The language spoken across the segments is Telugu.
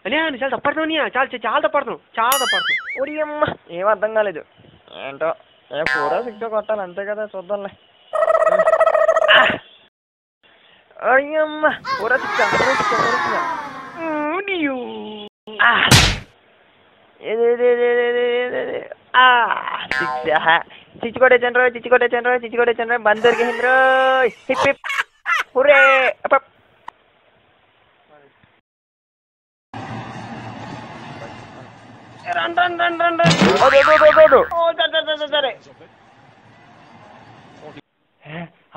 అని నువ్వు చాలా తప్పడుతున్నావు చాలా తప్పడుతున్నావు ఒడి అమ్మ ఏం అర్థం కాలేదు ఏంటో 4 6 కొట్టాలి అంతే కదా చూద్దాంలే అయ్యమ్మ 4 6 చిచ్చి కొట్టేచండ్రో బంద్ దొరికింద్రో హిప్ హిప్ హుర్రే సరే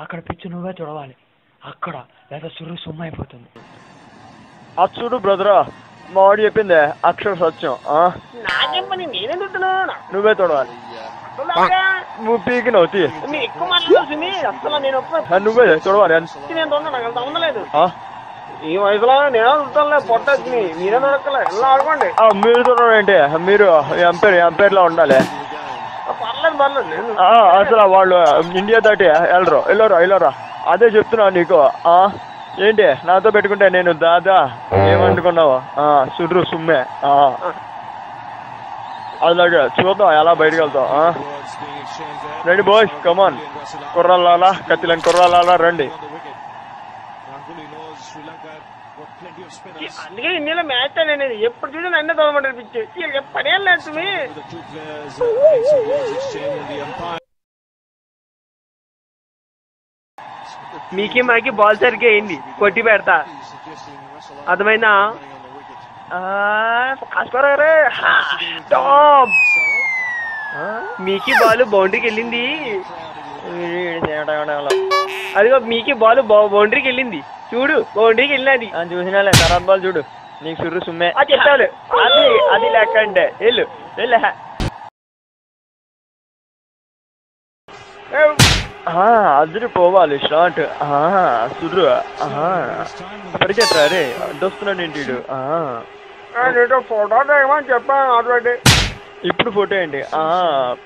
అక్కడ పిచ్చి నువ్వే చూడవాలి అక్కడ లేదా సుమ్మ అయిపోతుంది అది చూడు బ్రదరా మా వాడు చెప్పిందే అక్షర సత్యం నాకేం పని నేనే చూస్తున్నాను నువ్వే చూడవాలి నువ్వు పీకినవు ఎక్కువ మాట్లాడుతుంది అసలు నేను నువ్వే చూడవాలి నేను నాకు ఉండలేదు ఈ వయసులో నేను చూస్తానులే పొట్టొచ్చి మీరే దొరకలే ఎలా ఆడుకోండి మీరు చూడడం ఏంటి మీరు ఎంపైర్ లో ఉండాలి పర్లేదు అసలు వాళ్ళు ఇండియా దాటి వెళ్ళరా అదే చెప్తున్నా నీకు ఏంటి నాతో పెట్టుకుంటే నేను దాదా ఏమనుకున్నావు సుడ్రు సుమ్మే అలాగే చూద్దాం ఎలా బయటకు వెళ్తాం రండి బాయ్స్ కమాన్ కుర్రాలాలా కత్తిలని కుర్రాలాలా రండి అందుకే ఇండియాలో మ్యాచ్ అనేది ఎప్పుడు చూసి నన్నే తోదమంటారు పిచ్చి పడేయాలి లేదు మీకి మాకి బాల్ సరిగ్గా అయింది కొట్టి పెడతా అర్థమైందా మీకి బాల్ బౌండరీకి వెళ్ళింది అదిగో మీకి బాల్ బౌండరీకి వెళ్ళింది చూడు బౌండరీకి వెళ్ళినది చూసినాలే తర్వాత బాల్ చూడు నీకు సుర్రు సుమ్మే చెప్తాను అది లెక్క అంటే వెళ్ళు అదిరి పోవాలి షార్ట్ సుర్రు పరిగెట్టరా రే అడ్డొస్తున్నాడు ఏంటి ఫోటో దిగమని చెప్పాను ఆల్రెడీ ఇప్పుడు ఫోటో ఏంటి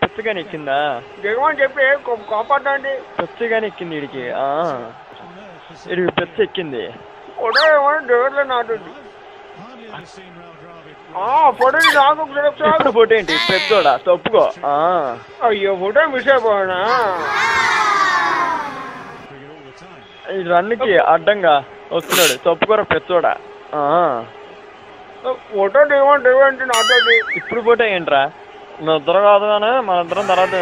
పుచ్చగానే ఎక్కిందా దిగమని చెప్పి కోపడ్డండి పుచ్చగానే ఎక్కింది వీడికి పెద్ద ఎక్కింది ఫోటో ఏమని దిగట్లేదు నాటు ఫోటో నాకు ఫోటో ఏంటి పెద్దోడా తప్పుకో అయ్యో ఫోటో మిస్ అయిపోయానా ఈ రన్కి అడ్డంగా వస్తున్నాడు తప్పుకోరా పెద్దోడా ఫోటో దిగమంటే నాతో ఇప్పుడు ఫోటో ఏంట్రా నిద్ర కాదు కానీ మన ఇద్దరం తర్వాత